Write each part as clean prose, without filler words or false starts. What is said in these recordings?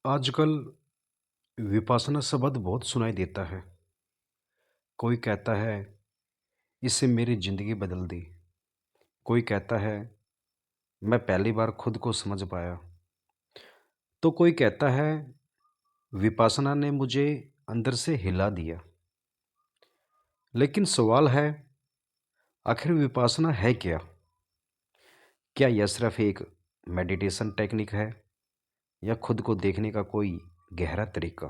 आजकल विपासना शब्द बहुत सुनाई देता है। कोई कहता है इससे मेरी ज़िंदगी बदल दी। कोई कहता है मैं पहली बार खुद को समझ पाया। तो कोई कहता है विपासना ने मुझे अंदर से हिला दिया। लेकिन सवाल है, आखिर विपासना है क्या? क्या यह सिर्फ एक मेडिटेशन टेक्निक है या खुद को देखने का कोई गहरा तरीका?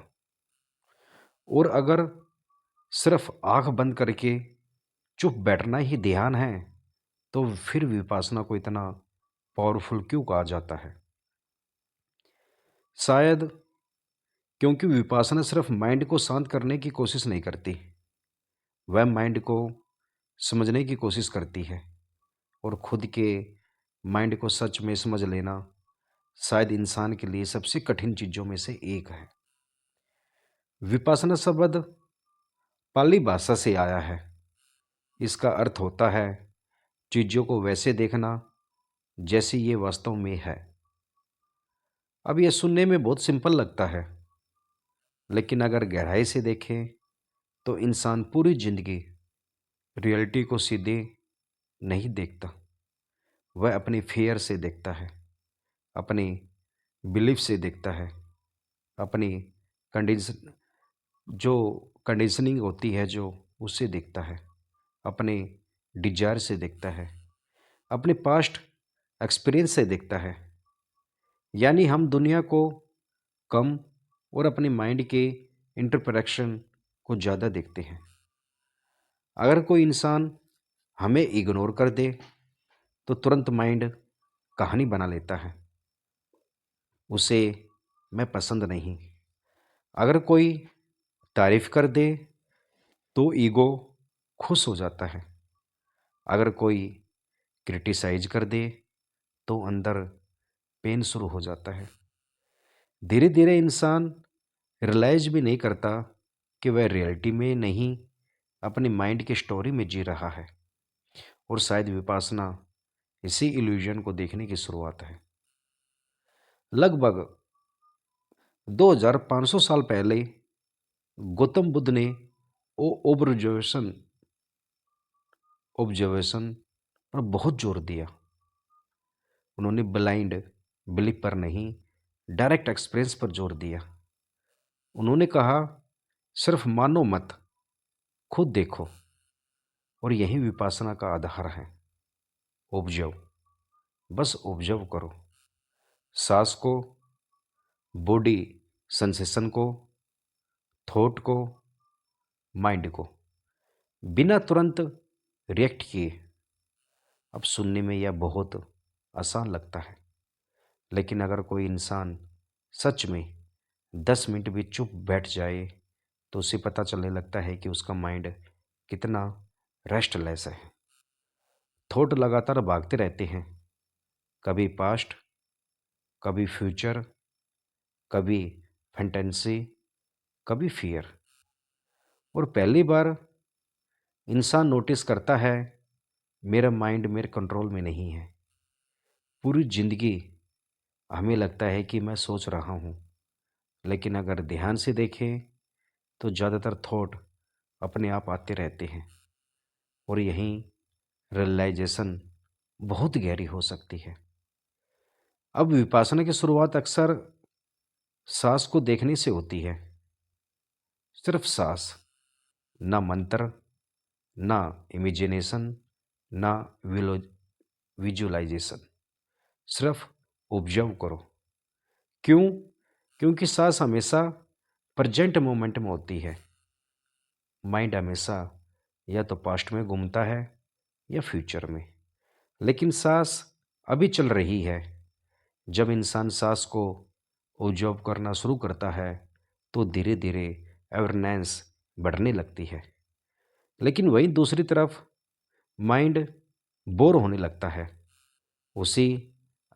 और अगर सिर्फ आँख बंद करके चुप बैठना ही ध्यान है, तो फिर विपासना को इतना पावरफुल क्यों कहा जाता है? शायद क्योंकि विपासना सिर्फ माइंड को शांत करने की कोशिश नहीं करती, वह माइंड को समझने की कोशिश करती है। और खुद के माइंड को सच में समझ लेना शायद इंसान के लिए सबसे कठिन चीज़ों में से एक है। विपासना शब्द पाली भाषा से आया है। इसका अर्थ होता है चीज़ों को वैसे देखना जैसे ये वास्तव में है। अब यह सुनने में बहुत सिंपल लगता है, लेकिन अगर गहराई से देखें तो इंसान पूरी जिंदगी रियलिटी को सीधे नहीं देखता। वह अपनी फेयर से देखता है, अपनी बिलीफ से देखता है, अपनी कंडीशन जो कंडीशनिंग होती है जो उससे देखता है, अपने डिजायर से देखता है, अपने पास्ट एक्सपीरियंस से देखता है। यानी हम दुनिया को कम और अपने माइंड के इंटरप्रेशन को ज़्यादा देखते हैं। अगर कोई इंसान हमें इग्नोर कर दे तो तुरंत माइंड कहानी बना लेता है, उसे मैं पसंद नहीं। अगर कोई तारीफ कर दे तो ईगो खुश हो जाता है। अगर कोई क्रिटिसाइज कर दे तो अंदर पेन शुरू हो जाता है। धीरे धीरे इंसान रियलाइज भी नहीं करता कि वह रियलिटी में नहीं, अपने माइंड की स्टोरी में जी रहा है। और शायद विपासना इसी इल्यूजन को देखने की शुरुआत है। लगभग 2500 साल पहले गौतम बुद्ध ने ऑब्जर्वेशन ऑब्जर्वेशन पर बहुत जोर दिया। उन्होंने ब्लाइंड बिलीफ पर नहीं, डायरेक्ट एक्सपीरियंस पर जोर दिया। उन्होंने कहा सिर्फ मानो मत, खुद देखो। और यही विपासना का आधार है। ऑब्जर्व, बस ऑब्जर्व करो। सांस को, बॉडी सेंसेशन को, थॉट को, माइंड को, बिना तुरंत रिएक्ट किए। अब सुनने में यह बहुत आसान लगता है, लेकिन अगर कोई इंसान सच में 10 मिनट भी चुप बैठ जाए तो उसे पता चलने लगता है कि उसका माइंड कितना रेस्टलेस है। थॉट लगातार भागते रहते हैं, कभी पास्ट, कभी फ्यूचर, कभी फैंटेसी, कभी फियर। और पहली बार इंसान नोटिस करता है मेरा माइंड मेरे कंट्रोल में नहीं है। पूरी जिंदगी हमें लगता है कि मैं सोच रहा हूँ, लेकिन अगर ध्यान से देखें तो ज़्यादातर थॉट अपने आप आते रहते हैं। और यहीं रियलाइजेशन बहुत गहरी हो सकती है। अब विपासना की शुरुआत अक्सर सांस को देखने से होती है। सिर्फ सांस, ना मंत्र, ना इमेजिनेशन, ना विजुअलाइजेशन, सिर्फ ऑब्जर्व करो। क्यों? क्योंकि सांस हमेशा प्रेजेंट मोमेंट में होती है। माइंड हमेशा या तो पास्ट में घूमता है या फ्यूचर में, लेकिन सांस अभी चल रही है। जब इंसान सांस को ऑब्जर्व करना शुरू करता है तो धीरे धीरे अवेयरनेस बढ़ने लगती है। लेकिन वहीं दूसरी तरफ माइंड बोर होने लगता है। उसी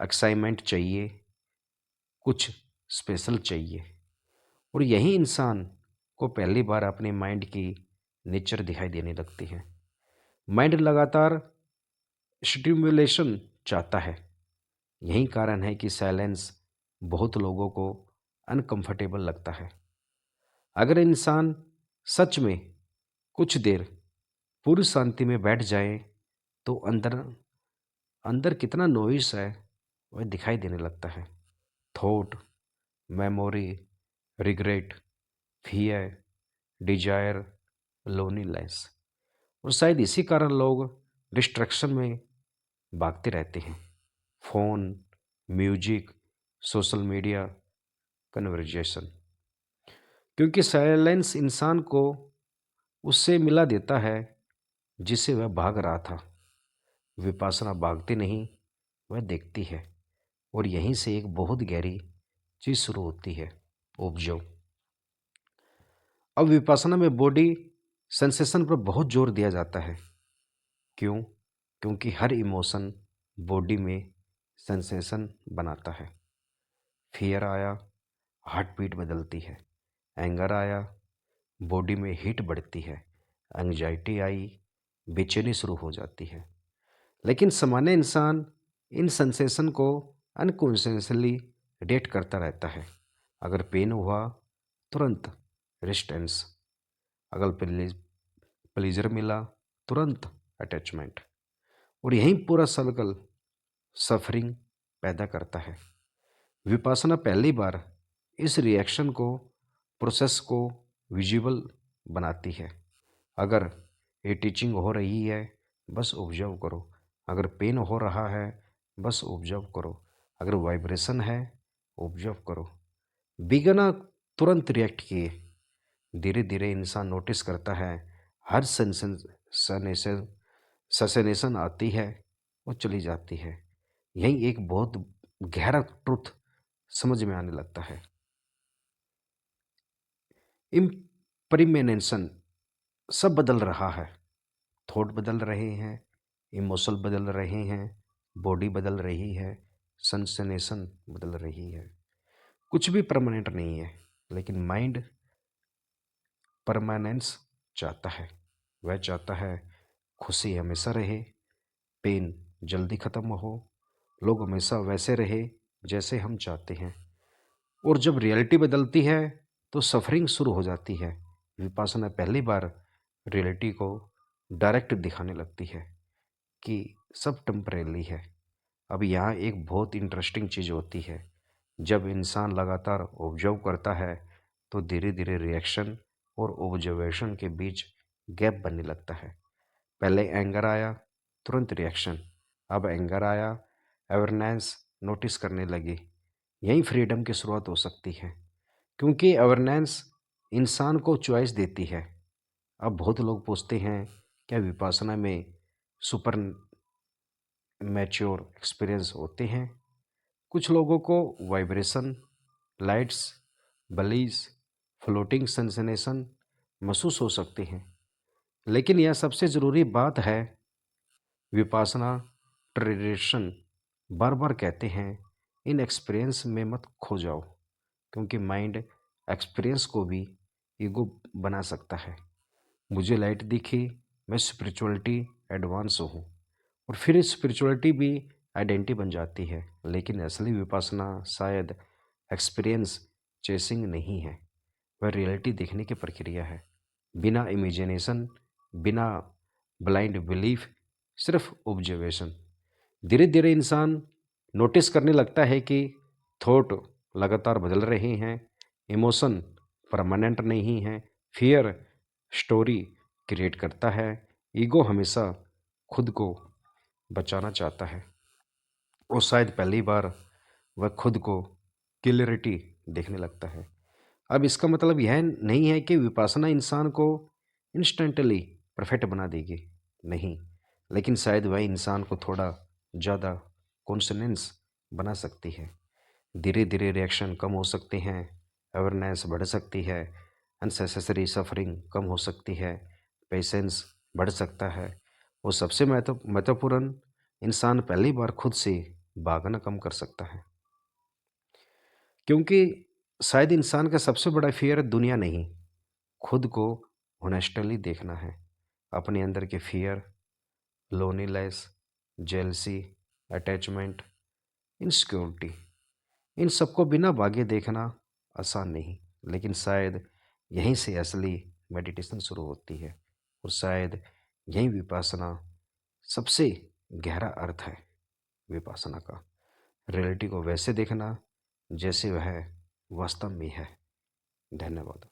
एक्साइटमेंट चाहिए, कुछ स्पेशल चाहिए। और यही इंसान को पहली बार अपने माइंड की नेचर दिखाई देने लगती है। माइंड लगातार स्टिमुलेशन चाहता है। यही कारण है कि साइलेंस बहुत लोगों को अनकंफर्टेबल लगता है। अगर इंसान सच में कुछ देर पूरी शांति में बैठ जाए तो अंदर अंदर कितना नॉइस है वह दिखाई देने लगता है। Thought, memory, regret, fear, desire, loneliness. और शायद इसी कारण लोग डिस्ट्रैक्शन में भागते रहते हैं। Phone, music, social media, conversation. क्योंकि साइलेंस इंसान को उससे मिला देता है जिसे वह भाग रहा था। विपासना भागती नहीं, वह देखती है। और यहीं से एक बहुत गहरी चीज शुरू होती है, ऑब्जर्व। अब विपासना में बॉडी सेंसेशन पर बहुत जोर दिया जाता है। क्यों? क्योंकि हर इमोशन बॉडी में सेंसेशन बनाता है। फियर आया, हार्ट बीट बदलती है। एंगर आया, बॉडी में हीट बढ़ती है। एंग्जाइटी आई, बेचैनी शुरू हो जाती है। लेकिन सामान्य इंसान इन सेंसेशन को अनकॉन्शियसली रिएक्ट करता रहता है। अगर पेन हुआ, तुरंत रेजिस्टेंस। अगर प्लेजर मिला, तुरंत अटैचमेंट। और यही पूरा सर्कल सफरिंग पैदा करता है। विपासना पहली बार इस रिएक्शन को, प्रोसेस को विजिबल बनाती है। अगर ये टीचिंग हो रही है, बस ऑब्जर्व करो। अगर पेन हो रहा है, बस ऑब्जर्व करो। अगर वाइब्रेशन है, ऑब्जर्व करो। बिना तुरंत रिएक्ट किए धीरे धीरे इंसान नोटिस करता है। हर ससेनेशन आती है और चली जाती है। यही एक बहुत गहरा ट्रुथ समझ में आने लगता है। इम्प्रीमेनेशन सब बदल रहा है। थॉट बदल रहे हैं, इमोशन बदल रहे हैं, बॉडी बदल रही है, सेंसेशन बदल रही है। कुछ भी परमानेंट नहीं है, लेकिन माइंड परमानेंस चाहता है। वह चाहता है खुशी हमेशा रहे, पेन जल्दी खत्म हो, लोग हमेशा वैसे रहे जैसे हम चाहते हैं। और जब रियलिटी बदलती है तो सफरिंग शुरू हो जाती है। विपासना पहली बार रियलिटी को डायरेक्ट दिखाने लगती है कि सब टेम्परेरी है। अब यहाँ एक बहुत इंटरेस्टिंग चीज़ होती है। जब इंसान लगातार ऑब्जर्व करता है तो धीरे धीरे रिएक्शन और ऑब्जर्वेशन के बीच गैप बनने लगता है। पहले एंगर आया, तुरंत रिएक्शन। अब एंगर आया, अवेयरनेस नोटिस करने लगी। यही फ्रीडम की शुरुआत हो सकती है, क्योंकि अवेयरनेस इंसान को चॉइस देती है। अब बहुत लोग पूछते हैं, क्या विपासना में सुपर मैच्योर एक्सपीरियंस होते हैं? कुछ लोगों को वाइब्रेशन, लाइट्स, बलीज, फ्लोटिंग सेंसेशन महसूस हो सकते हैं। लेकिन यह सबसे ज़रूरी बात है, विपासना ट्रेडिशन बार बार कहते हैं, इन एक्सपीरियंस में मत खो जाओ। क्योंकि माइंड एक्सपीरियंस को भी ईगो बना सकता है। मुझे लाइट दिखी, मैं स्पिरिचुअलिटी एडवांस हूँ। और फिर स्पिरिचुअलिटी भी आइडेंटिटी बन जाती है। लेकिन असली विपासना शायद एक्सपीरियंस चेसिंग नहीं है, वह रियलिटी देखने की प्रक्रिया है। बिना इमेजिनेशन, बिना ब्लाइंड बिलीफ, सिर्फ ऑब्जर्वेशन। धीरे धीरे इंसान नोटिस करने लगता है कि थॉट लगातार बदल रहे हैं, इमोशन परमानेंट नहीं है, फियर स्टोरी क्रिएट करता है, ईगो हमेशा खुद को बचाना चाहता है। और शायद पहली बार वह खुद को क्लियरिटी देखने लगता है। अब इसका मतलब यह नहीं है कि विपासना इंसान को इंस्टेंटली परफेक्ट बना देगी, नहीं। लेकिन शायद वह इंसान को थोड़ा ज़्यादा कॉन्शियस बना सकती है। धीरे धीरे रिएक्शन कम हो सकते हैं, अवेयरनेस बढ़ सकती है, अनसेसेसरी सफरिंग कम हो सकती है, पेशेंस बढ़ सकता है। और सबसे महत्वपूर्ण, इंसान पहली बार खुद से भागना कम कर सकता है। क्योंकि शायद इंसान का सबसे बड़ा फियर दुनिया नहीं, खुद को ऑनेस्टली देखना है। अपने अंदर के fear, loneliness, jealousy, attachment, insecurity, इन सबको बिना भागे देखना आसान नहीं, लेकिन शायद यहीं से असली मेडिटेशन शुरू होती है और शायद यही विपासना सबसे गहरा अर्थ है विपासना का। रियलिटी को वैसे देखना जैसे वह वास्तव में है। धन्यवाद।